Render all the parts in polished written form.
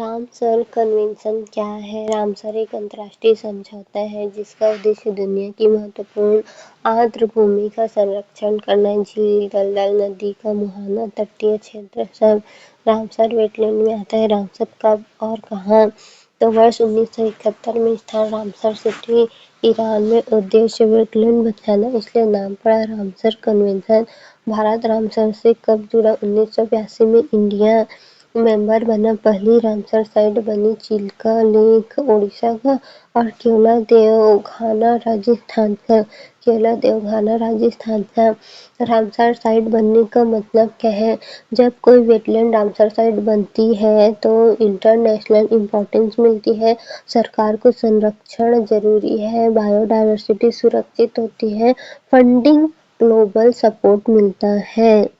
Ramsar convention क्या है? Ramsar एक अंतर्राष्ट्रीय समझौता है जिसका उद्देश्य दुनिया की महत्वपूर्ण आर्द्र भूमि का संरक्षण करना। झील, दलदल, नदी का मुहाना, तटीय क्षेत्र सब रामसर वेटलैंड में आता है। रामसर कब और कहाँ? तो वर्ष 1971 में स्थान रामसर सिटी, ईरान में। उद्देश्य वेटलैंड बचाना, इसलिए नाम पड़ा रामसर कन्वेंशन। भारत रामसर से कब जुड़ा? 1982 में इंडिया मेंबर बना। पहली रामसर साइट बनी चिल्का लेक ओडिशा का और केवलादेव राजस्थान का। रामसर साइट बनने का मतलब क्या है? जब कोई वेटलैंड रामसर साइट बनती है तो इंटरनेशनल इंपॉर्टेंस मिलती है, सरकार को संरक्षण जरूरी है, बायोडायवर्सिटी सुरक्षित होती है, फंडिंग ग्लोबल सपोर्ट मिलता है।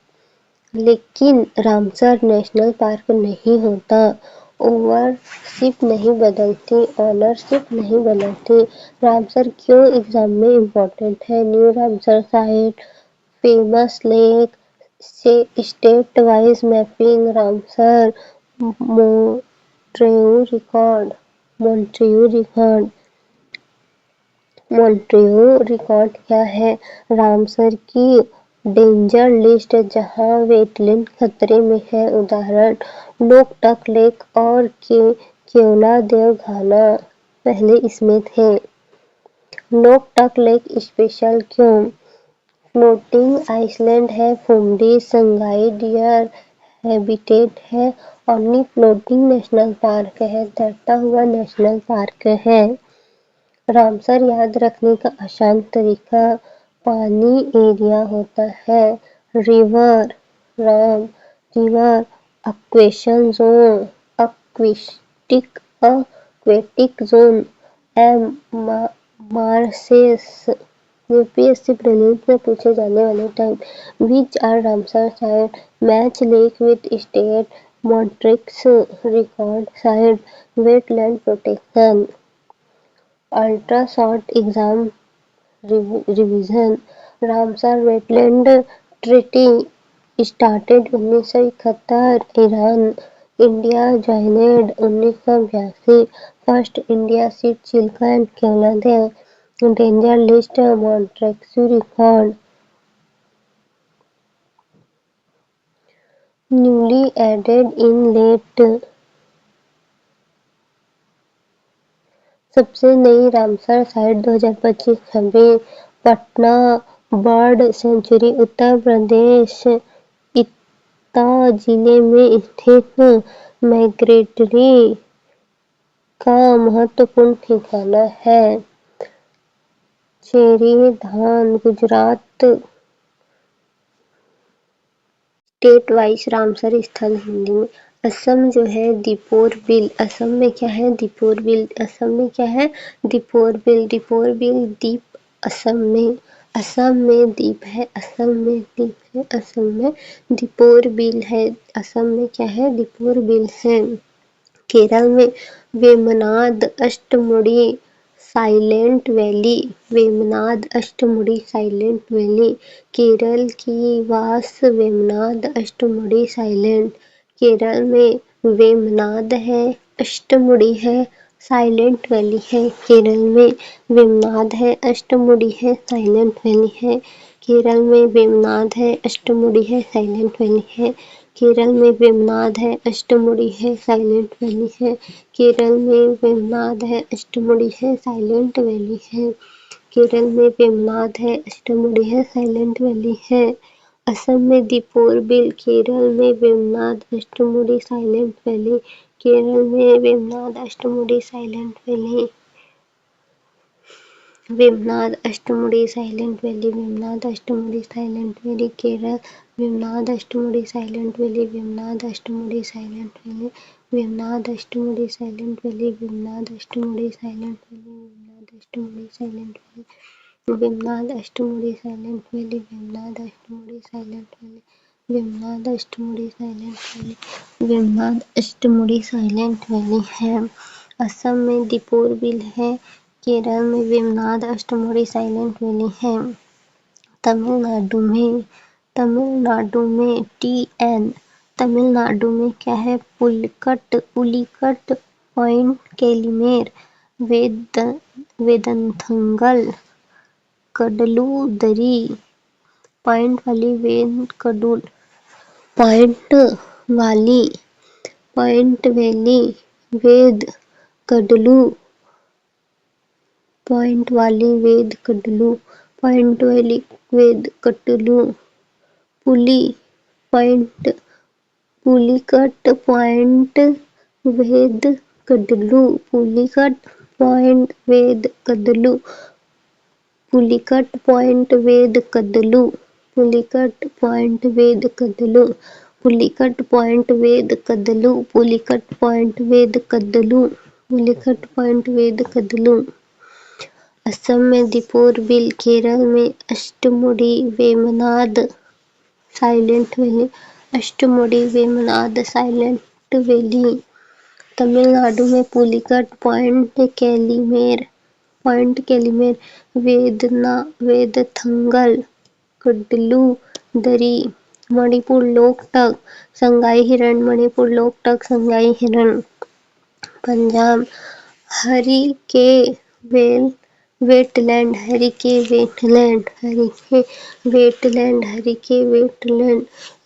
लेकिन रामसर नेशनल पार्क नहीं होता, ओनरशिप नहीं बदलती। रामसर क्यों एग्जाम में इम्पोर्टेंट है? New Ramsar site, famous lake, state wise mapping, Ramsar Montreux record क्या है? रामसर की डेंजर लिस्ट, जहां वेटलैंड खतरे में है। उदाहरण लोकटक लेक और केवलादेव घाना पहले इसमें थे। लोकटक लेक स्पेशल क्यों? फ्लोटिंग आइसलैंड है, फुमडी संगाई डियर हैबिटेट है, ओनली फ्लोटिंग नेशनल पार्क है, तैरता हुआ नेशनल पार्क है। रामसर याद रखने का आसान तरीका, पानी एरिया होता है, रिवर राम, river aquatic zone, marshes. UPSC prelims में पूछे जाने वाले टाइप। Which are Ramsar site? Match lake with state Montreux record site, wetland protection. Ultra short exam revision, Ramsar wetland treaty started 1971, Iran, India joined 1982, first India site Chilika and Keoladeo, danger list Montreux record, newly added in late. सबसे नई Ramsar site 2025-26, Patna bird sanctuary, Uttar Pradesh, Etah जिले में स्थित migratory का महत्वपूर्ण ठिकाना है। Cherry धान, गुजरात। स्टेट वाइज रामसर स्थल हिंदी में। असम जो है दीपोर बिल, असम में क्या है? दीपोर बिल। दीपोर बिल द्वीप असम में द्वीप है, असम में दीपोर बिल है। असम में क्या है? दीपोर बिल है। केरल में वेमनाड अष्टमुडी साइलेंट वैली, केरल की वास वेमनाड अष्टमुडी साइलेंट। केरल में वेमनाड है, अष्टमुडी है, साइलेंट वैली है। केरल में वेमनाड है, अष्टमुडी है, साइलेंट वैली है। केरल में वेमनाड है, अष्टमुडी है, साइलेंट वैली है। केरल में वेमनाड है, अष्टमुडी है, साइलेंट वैली है। केरल में वेमनाड है, अष्टमुडी है, साइलेंट वैली है। केरल में वेमनाड है, अष्टमुडी है, साइलेंट वैली है। असम में दीपोर बिल, केरल में वेमनाड अष्टमुडी साइलेंट वैली। केरल में Vembanad Ashtamudi silent valley. Vembanad Ashtamudi silent valley, Vembanad Ashtamudi silent valley. Kerala Vembanad Ashtamudi silent valley, Vembanad Ashtamudi silent valley. Vembanad Ashtamudi silent valley, Vembanad Ashtamudi silent valley, Vembanad Ashtamudi silent valley. Vembanad Ashtamudi silent valley, Vembanad Ashtamudi silent valley, Vembanad Ashtamudi silent valley, Vembanad Ashtamudi silent valley है। असम में दीपोर बिल है, केरल में वेमनाड अष्टमुडी साइलेंट वैली है। तमिलनाडु में तमिलनाडु में क्या है? पुलिकट, पॉइंट कैलिमेर, वेदंथंगल, कडलूदरी, पॉइंट वाली वेंकटूर, पॉइंट वैली, वेद कडलू, पॉइंट वाली वेद कडलू, पॉइंट वैली वेद कटलू, पुलिकट पॉइंट वेद कडलू, पुलिकट पॉइंट वेद कदलू, पुलिकट पॉइंट वेद कदलू, पुलिकट पॉइंट वेद कदलू, पुलिकट पॉइंट वेद कदलू, पुलिकट पॉइंट वेद कदलू, पुलिकट पॉइंट वेद कदलू। असम में दीपोर बिल, केरल में Ashtamudi Vembanad Silent Valley, Ashtamudi Vembanad Silent Valley. Tamil Nadu में पुलिकट पॉइंट कैलिमेर, वेदथंगल, कडलूदरी। मणिपुर लोकटक, संगाई हिरण, मणिपुर लोकटक, संगाई हिरण। Punjab Harike wetland,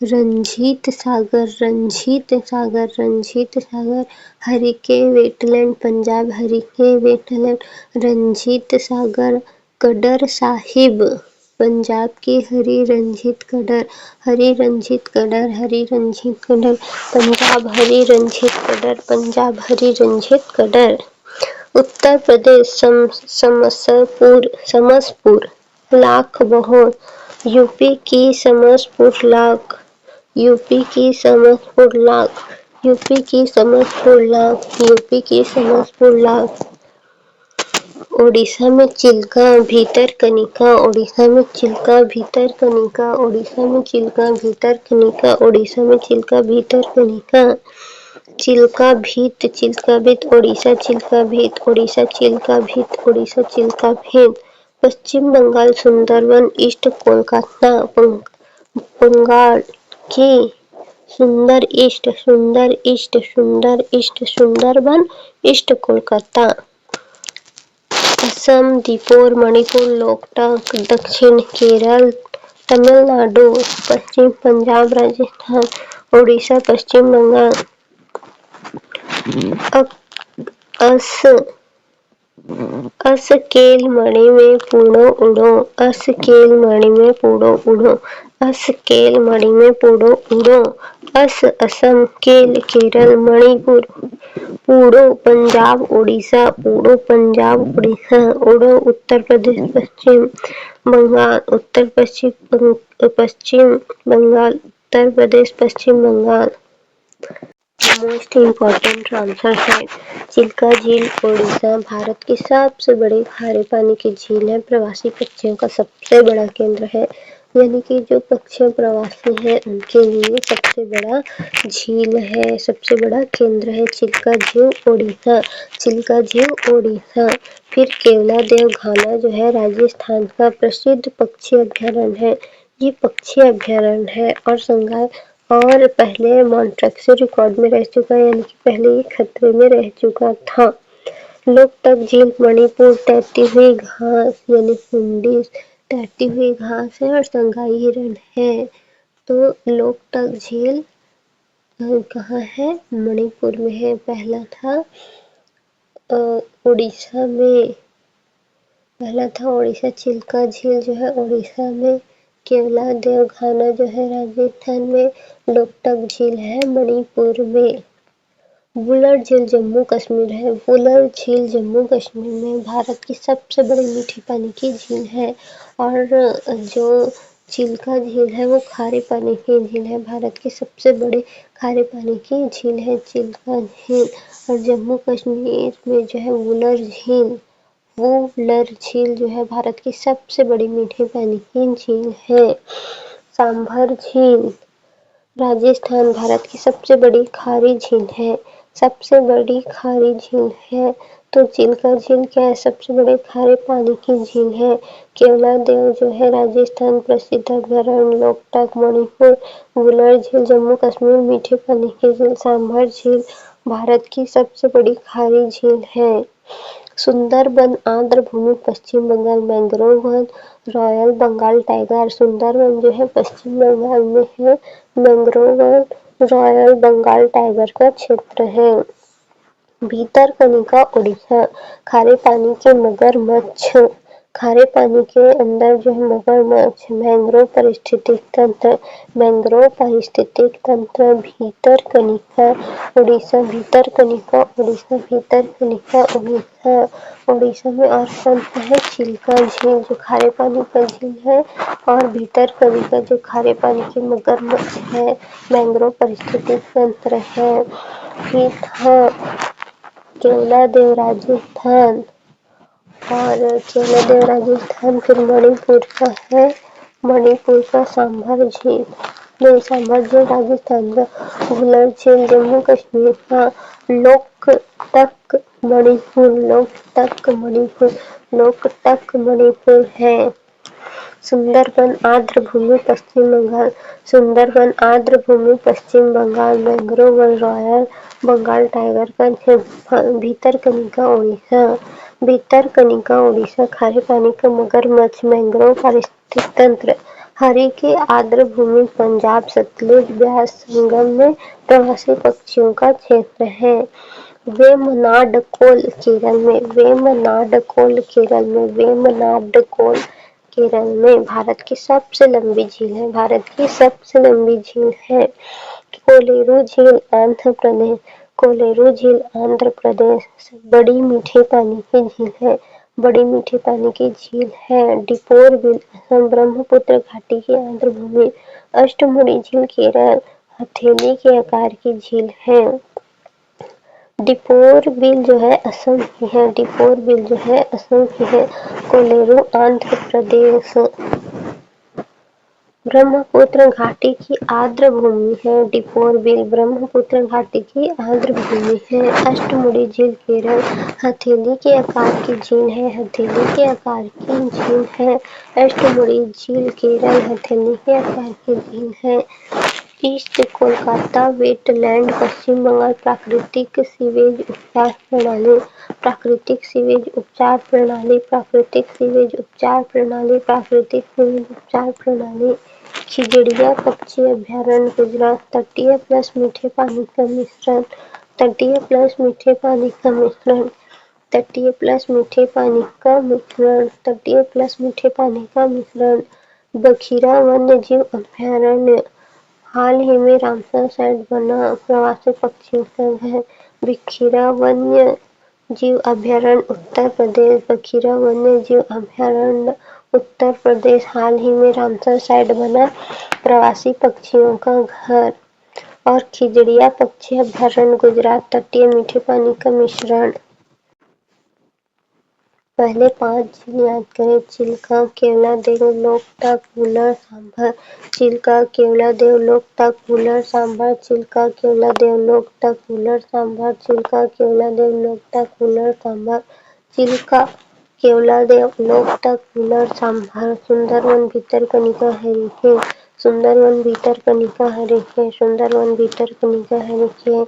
Ranjit Sagar, Harike wetland. Punjab Harike wetland, Ranjit Sagar. कडर Sahib, Punjab की हरी रंजीत कडर, पंजाब हरी रंजीत कडर। उत्तर प्रदेश समसपुर लाख बहोर, यूपी की समसपुर लाख, ओडिशा में चिल्का भितरकनिका, चिल्का भीत, ओडिशा चिल्का भीत। पश्चिम बंगाल सुंदरवन, ईस्ट कोलकाता, बंगाल की सुंदर ईस्ट, सुंदरबन, ईस्ट कोलकाता। असम दीपोर, मणिपुर लोकटक, दक्षिण केरल, तमिलनाडु, पश्चिम पंजाब, राजस्थान, ओडिशा, पश्चिम बंगाल। अस केलमणि में पूड़ो उड़ो, अस असम, केल केरल, मणिपुर, पूड़ो पंजाब उड़ीसा, उड़ो उत्तर प्रदेश, पश्चिम बंगाल, उत्तर प्रदेश, पश्चिम बंगाल। मोस्ट इम्पोर्टेंट आंसर है चिल्का झील ओडिशा भारत की सबसे बड़ी खारे पानी की झील है। प्रवासी पक्षियों का सबसे बड़ा केंद्र है, यानी कि जो पक्षी प्रवासी है उनके लिए सबसे बड़ा झील है, सबसे बड़ा केंद्र है चिल्का झील ओडिशा। फिर केवलादेव घाना जो है राजस्थान का प्रसिद्ध पक्षी अभ्यारण्य है, ये पक्षी अभ्यारण्य है और पहले मॉन्ट्रेक्सो रिकॉर्ड में रह चुका है, यानी कि पहले ये खतरे में रह चुका था। लोकटक झील मणिपुर, तैरती हुई घास यानी फुंडिस, तैरती हुई घास है और संगाई हिरण है। तो लोकटक झील कहाँ है? मणिपुर में है। पहला था उड़ीसा, चिल्का झील जो है उड़ीसा में, केवलादेव घाना जो है राजस्थान में, लोकटक झील है मणिपुर में। वुलर झील जम्मू कश्मीर है, वुलर झील जम्मू कश्मीर में भारत की सबसे बड़ी मीठे पानी की झील है। और जो चिल्का झील है वो खारे पानी की झील है, भारत की सबसे बड़ी खारे पानी की झील है चिल्का झील। और जम्मू कश्मीर में जो है वुलर झील जो है भारत की सबसे बड़ी मीठे पानी की झील है। सांभर झील राजस्थान भारत की सबसे बड़ी खारी झील है, सबसे बड़ी खारी झील है। तो चिल्का झील क्या है? सबसे बड़े खारे पानी की झील है। केवलादेव जो है राजस्थान प्रसिद्ध अभ्यारण्य, लोकटक मणिपुर, वुलर झील जम्मू कश्मीर, मीठे पानी की झील सांभर झील भारत की सबसे बड़ी खारी झील है। सुंदरबन आंध्र भूमि पश्चिम बंगाल, मैंग्रोव वन रॉयल बंगाल टाइगर। सुंदरबन जो है पश्चिम बंगाल में है, मैंग्रोव वन रॉयल बंगाल टाइगर का क्षेत्र है। भितरकनिका उड़ीसा, खारे पानी के मगरमच्छ, खारे पानी के अंदर जो है मगरमच्छ। मैंग्रोव पारिस्थितिक तंत्र, मैंग्रोव पारिस्थितिक तंत्र भितरकनिका उड़ीसा, भितरकनिका उड़ीसा, भितरकनिका उड़ीसा। उड़ीसा में और कौन सा है? चिल्का झील जो खारे पानी का झील है, और भितरकनिका जो खारे पानी के मगरमच्छ है, मैंग्रोव पारिस्थितिक तंत्र है। फिर केवलादेव राजस्थान, और केवलादेव राजस्थान। फिर मणिपुर का है, मणिपुर का सांभर झील, नहीं सांभर झील राजस्थान का, वुलर झील जम्मू कश्मीर का, लोकटक मणिपुर, लोकटक मणिपुर, लोकटक मणिपुर है। सुंदरबन आर्द्र भूमि पश्चिम बंगाल, सुंदरबन आर्द्र भूमि पश्चिम बंगाल, मैंग्रोव वन रॉयल बंगाल टाइगर का क्षेत्र। भितरकनिका उड़ीसा, भितरकनिका उड़ीसा, खारे पानी का मगरमच्छ, मैंग्रोव पारिस्थितिक तंत्र। हरी की आर्द्र भूमि पंजाब, सतलुज ब्यास संगम में प्रवासी पक्षियों का क्षेत्र है। वेमनाडकोल केरल में, वेमनाडकोल केरल में, वेमनाडकोल केरल में भारत की सबसे लंबी झील है, भारत की सबसे लंबी झील है। कोलेरू झील आंध्र प्रदेश, कोलेरू झील आंध्र प्रदेश बड़ी मीठे पानी की झील है, बड़ी मीठे पानी की झील है। डिपोर बिल असम, ब्रह्मपुत्र घाटी की आंध्र भूमि, अष्टमुड़ी झील केरल, हथेली के आकार की झील है। डिपोर बिल जो है असम की है, डिपोर बिल जो है असम की है। कोलेरू आंध्र प्रदेश। ब्रह्मपुत्र घाटी की आर्द्र भूमि है, डिपोर बिल ब्रह्मपुत्र घाटी की आर्द्र भूमि है। अष्टमुड़ी झील केरल, हथेली के आकार की झील है, हथेली के आकार की झील है। अष्टमुड़ी झील केरल, हथेली के आकार की झील है। ईस्ट कोलकाता वेटलैंड पश्चिम बंगाल, प्राकृतिक सीवेज उपचार प्रणाली, प्राकृतिक सीवेज उपचार प्रणाली, प्राकृतिक सीवेज उपचार प्रणाली, प्राकृतिक सीवेज उपचार प्रणाली। खिजड़िया पक्षी अभयारण्य गुजरात, तटीय प्लस मीठे पानी का मिश्रण, तटीय प्लस मीठे पानी का मिश्रण, तटीय प्लस मीठे पानी का मिश्रण, तटीय प्लस मीठे पानी का मिश्रण। बखीरा वन्य जीव अभयारण्य हाल ही में रामसर साइट बना प्रवासी पक्षियों का घर। बखीरा वन्य जीव अभयारण्य उत्तर प्रदेश, बखीरा वन्य जीव अभयारण्य उत्तर प्रदेश हाल ही में रामसर साइट बना प्रवासी पक्षियों का घर। और खिजड़िया पक्षी अभयारण्य गुजरात, तटीय मीठे पानी का मिश्रण। पहले 5 झील याद करें। Chilika, Keoladeo, Loktak, Wular, Sambhar. Chilika, Keoladeo, Loktak, Wular, Sambhar. Chilika, Keoladeo, Loktak, Wular, Sambhar. Chilika, Keoladeo, Loktak, Wular, Sambhar. Chilika, Keoladeo, Loktak, Wular, Sambhar. Sundarban Bhitarkanika Harike, Sundarban Bhitarkanika Harike, Sundarban Bhitarkanika Harike.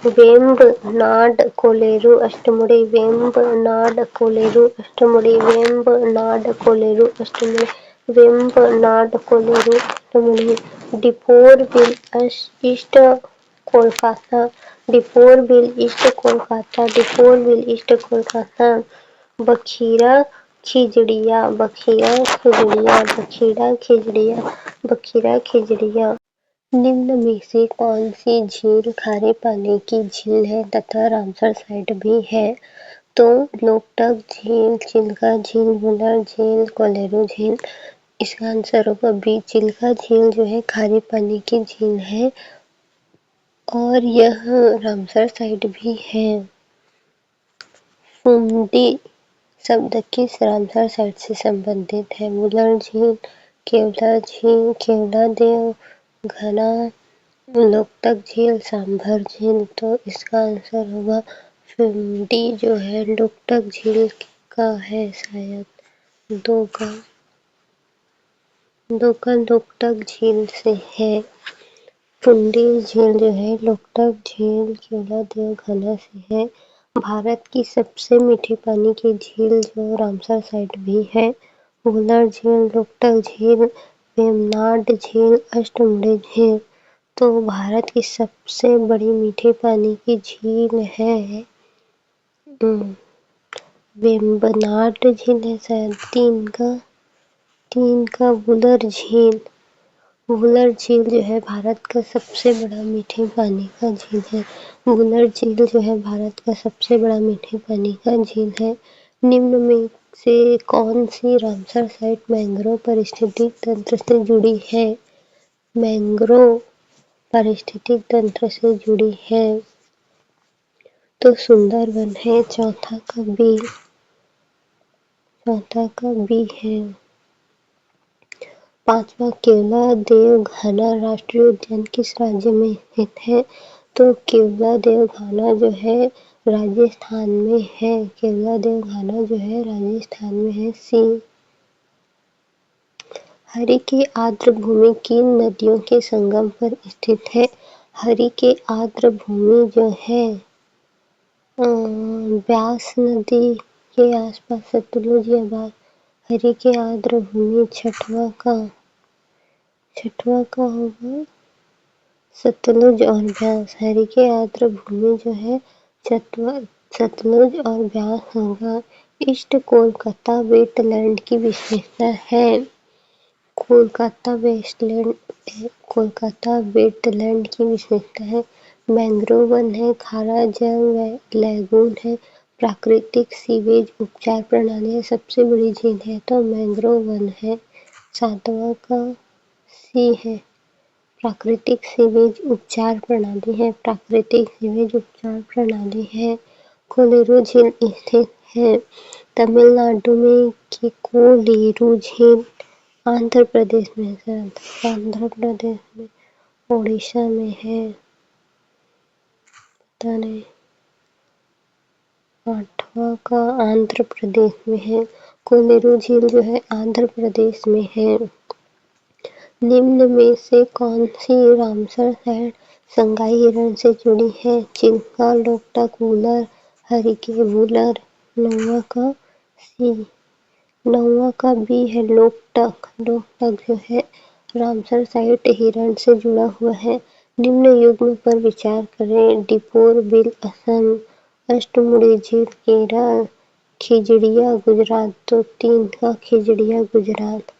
Vembanad Kolleru Ashtamudi, Vembanad Kolleru Ashtamudi, Vembanad Kolleru Ashtamudi, Vembanad Kolleru Ashtamudi. Deepor Beel East Kolkata, Deepor Beel East Kolkata, Deepor Beel East Kolkata. Bakhira Khijadia, Bakhira Khijadia, Bakhira Khijadia, Bakhira Khijadiya. निम्न में से कौन सी झील खारे पानी की झील है तथा रामसर साइट भी है? तो लोकटक झील, चिल्का झील, वुलर झील, कोलेरू झील। इसका आंसर होगा बी, चिल्का झील जो है खारे पानी की झील है, और यह रामसर साइट भी है। फुमदी शब्द किस रामसर साइट से संबंधित है? वुलर झील, केवला झील, केवलादेव, घना, लोकतक झील, सांभर झील, तो इसका आंसर होगा 50 जो है लोकतक झील का है शायद। दो का लोकतक झील से है। फुंडी झील जो है लोकतक झील केवलादेव घाना से है। भारत की सबसे मीठे पानी की झील जो रामसर साइट भी है। वुलर झील, लोकतक झील, वेम्बनाड झील, अष्टमुडी झील। तो भारत की सबसे बड़ी मीठे पानी की झील है वेम्बनाड झील है शायद। तीन का वुलर झील। वुलर झील जो है भारत का सबसे बड़ा मीठे पानी का झील है। वुलर झील जो है भारत का सबसे बड़ा मीठे पानी का झील है। निम्न में से कौन सी रामसर साइट मैंग्रोव पारिस्थितिक तंत्र से जुड़ी है? मैंग्रोव पारिस्थितिक तंत्र से जुड़ी है तो सुंदरवन है। चौथा का बी है। पांचवा, केवलादेव घाना राष्ट्रीय उद्यान किस राज्य में स्थित है? तो केवलादेव घाना जो है राजस्थान में है। केवलादेव घाना जो है राजस्थान में है। सी। हरि की आर्द्र भूमि किन नदियों के संगम पर स्थित है? हरि के आर्द्र भूमि जो है ब्यास नदी के आसपास सतलुज या बाग। हरि के आर्द्र भूमि छठवां का होगा सतलुज और ब्यास। हरि के आर्द्र भूमि जो है सतलुज और ब्यास होगा। ईस्ट कोलकाता वेटलैंड की विशेषता है। कोलकाता वेटलैंड की विशेषता है मैंग्रोव वन है, खारा जल लैगून है, प्राकृतिक सीवेज उपचार प्रणाली है, सबसे बड़ी झील है तो मैंग्रोव वन है। सातवां का सी है। प्राकृतिक सीवेज उपचार प्रणाली है। प्राकृतिक सीवेज उपचार प्रणाली है। कोलेरू झील स्थित है तमिलनाडु में कि कोलेरू झील आंध्र प्रदेश में है। आंध्र प्रदेश में, उड़ीसा में है, पता नहीं। आठवां का आंध्र प्रदेश में है। कोलेरू झील जो है आंध्र प्रदेश में है। निम्न में से कौन सी रामसर साइट संगाई हिरण से जुड़ी है? चिल्का, लोकतक, वुलर, हरिके वुलर। नौवां का बी है लोकतक जो है रामसर साइट हिरण से जुड़ा हुआ है। निम्न युग्म पर विचार करें। दीपोर बिल असम, अष्टमुडी झील केरल, खिजड़िया गुजरात। तो 3 का खिजड़िया गुजरात।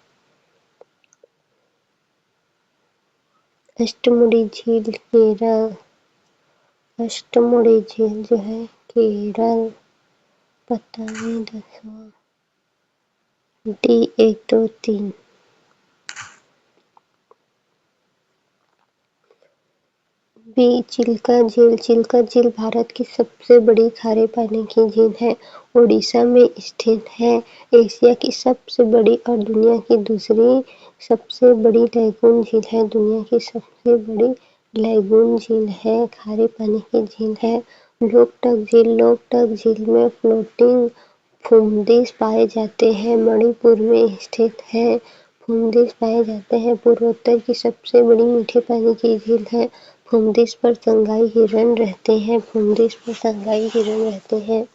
अष्टमुडी झील केरल। अष्टमुडी झील जो है केरल। पता नहीं 10वां। डी 1 2 3। बी चिल्का झील। चिल्का झील भारत की सबसे बड़ी खारे पानी की झील है। उड़ीसा में स्थित है। एशिया की सबसे बड़ी और दुनिया की दूसरी सबसे बड़ी लैगून झील है। दुनिया की सबसे बड़ी लैगून झील है, खारे पानी की झील है। लोकतक झील में फ्लोटिंग फुमदिश पाए जाते हैं। मणिपुर में स्थित है। फुमदिश पाए जाते हैं। पूर्वोत्तर की सबसे बड़ी मीठे पानी की झील है। फुमदिश पर संगाई हिरण रहते हैं।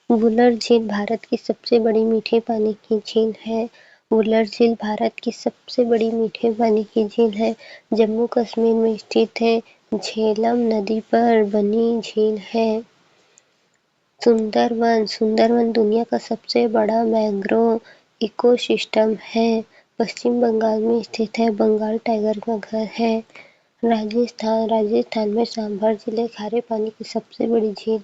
वुलर झील भारत की सबसे बड़ी मीठे पानी की झील है। वुलर झील भारत की सबसे बड़ी मीठे पानी की झील है। जम्मू कश्मीर में स्थित है। झेलम नदी पर बनी झील है। सुंदरवन दुनिया का सबसे बड़ा मैंग्रोव इकोसिस्टम है। पश्चिम बंगाल में स्थित है। बंगाल टाइगर का घर है। राजस्थान में सांभर झील खारे पानी की सबसे बड़ी झील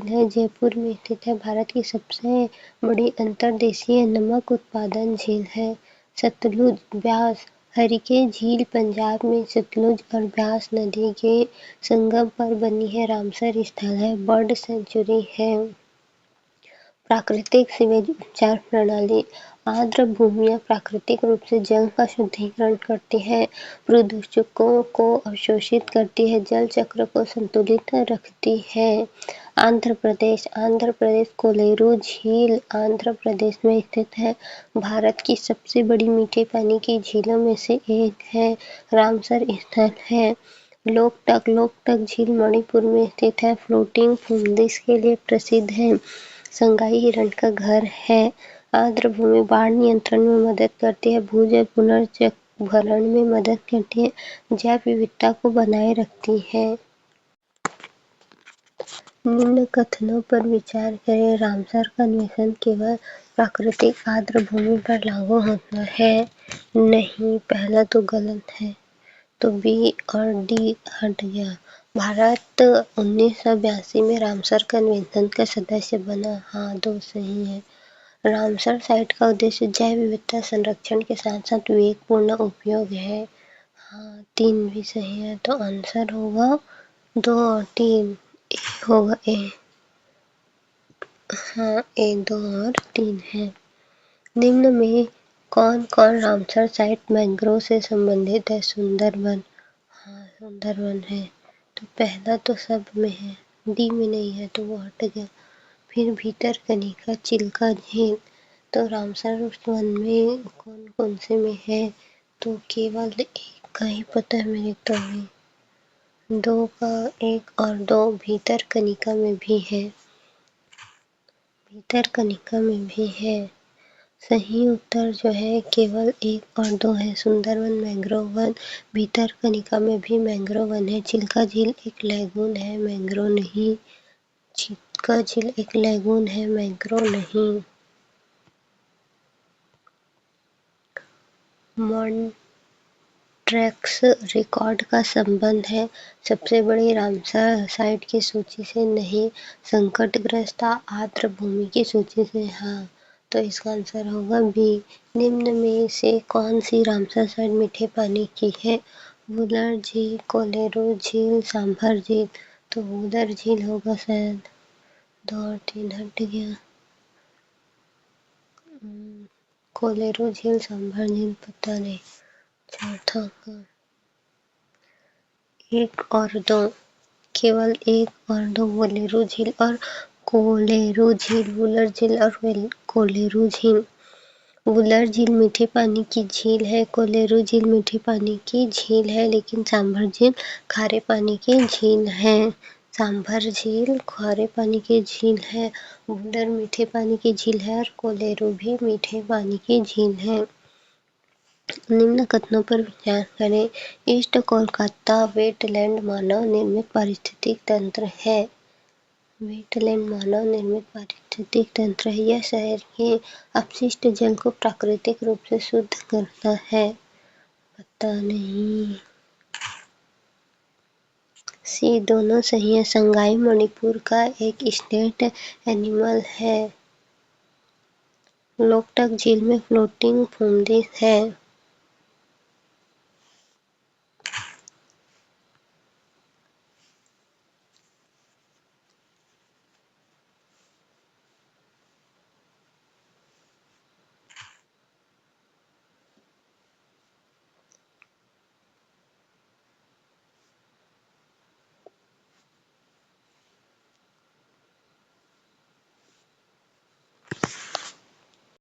है। जयपुर में स्थित है। भारत की सबसे बड़ी अंतर्देशीय नमक उत्पादन झील है। सतलुज, ब्यास, हरिके झील पंजाब में सतलुज और ब्यास नदी के संगम पर बनी है। रामसर स्थल है। बर्ड सेंचुरी है। प्राकृतिक सीवेज उपचार प्रणाली। आर्द्र भूमियाँ प्राकृतिक रूप से जल का शुद्धिकरण करती है, प्रदूषकों को अवशोषित करती है, जल चक्र को संतुलित रखती है। आंध्र प्रदेश कोलेरू झील आंध्र प्रदेश में स्थित है। भारत की सबसे बड़ी मीठे पानी की झीलों में से एक है। रामसर स्थल है। लोकटक झील मणिपुर में स्थित है। फ्लोटिंग फुंदिश के लिए प्रसिद्ध है। संगाई हिरण का घर है। आर्द्र भूमि बाढ़ नियंत्रण में मदद करती है, भूजल पुनर्भरण में मदद करती है, जैव विविधता को बनाए रखती है। निम्न कथनों पर विचार करें। रामसर कन्वेंशन केवल प्राकृतिक आर्द्र भूमि पर लागू होता है। नहीं, पहला तो गलत है, तो बी और डी हट गया। भारत 1982 में रामसर कन्वेंशन का सदस्य बना। हाँ, दो सही है। रामसर साइट का उद्देश्य जैव विविधता संरक्षण के साथ साथ विवेकपूर्ण उपयोग है। हाँ, 3 भी सही है, तो आंसर होगा 2 और 3 होगा ए। हाँ, ए 2 और 3 है। निम्न में कौन कौन रामसर साइट मैंग्रोव से संबंधित है? सुंदरवन। हाँ, सुंदरवन है। तो पहला तो सब में है, डी में नहीं है, तो वो हट गया। फिर भीतरकनिका चिल्का झील, तो रामसर वन में कौन कौन से में है? तो केवल एक का ही पता है मेरे तो भी। 2 का 1 और 2 भीतरकनिका में भी है। भीतरकनिका में भी है। सही उत्तर जो है केवल 1 और 2 है। सुंदरवन मैंग्रोव वन, भीतरकनिका में भी मैंग्रोव वन है। चिल्का झील एक लैगून है, मैंग्रोव नहीं। चिल्का झील एक लैगून है, मैंग्रोव नहीं। मॉन्ट्रेक्स रिकॉर्ड का संबंध है सबसे बड़ी रामसर साइट की सूची से नहीं, संकटग्रस्त आर्द्र भूमि की सूची से। हाँ, तो इसका आंसर होगा बी। निम्न में से कौन सी रामसर साइट मीठे पानी की है? वुलर झील, कोलेरू झील, सांभर झील। तो वुलर झील होगा शायद। 2 और 3 हट गया। कोलेरू झील, सांभर झील पता नहीं। चौथा का 1 और 2, केवल 1 और 2 वुलर झील और कोलेरू झील। वुलर झील और कोलेरू झील। वुलर झील मीठे पानी की झील है, कोलेरू झील मीठे पानी की झील है, लेकिन सांभर झील खारे पानी की झील है। सांभर झील खारे पानी की झील है, वुलर मीठे पानी की झील है और कोलेरू भी मीठे पानी की झील है। निम्न कथनों पर विचार करें। ईस्ट कोलकाता वेटलैंड मानव निर्मित पारिस्थितिक तंत्र है। वेटलैंड मानव निर्मित पारिस्थितिक तंत्र है। यह शहर के अपशिष्ट जल को प्राकृतिक रूप से शुद्ध करता है। पता नहीं। सी दोनों सही है। संगाई मणिपुर का एक स्टेट एनिमल है। लोकटक झील में फ्लोटिंग फुंदिश है।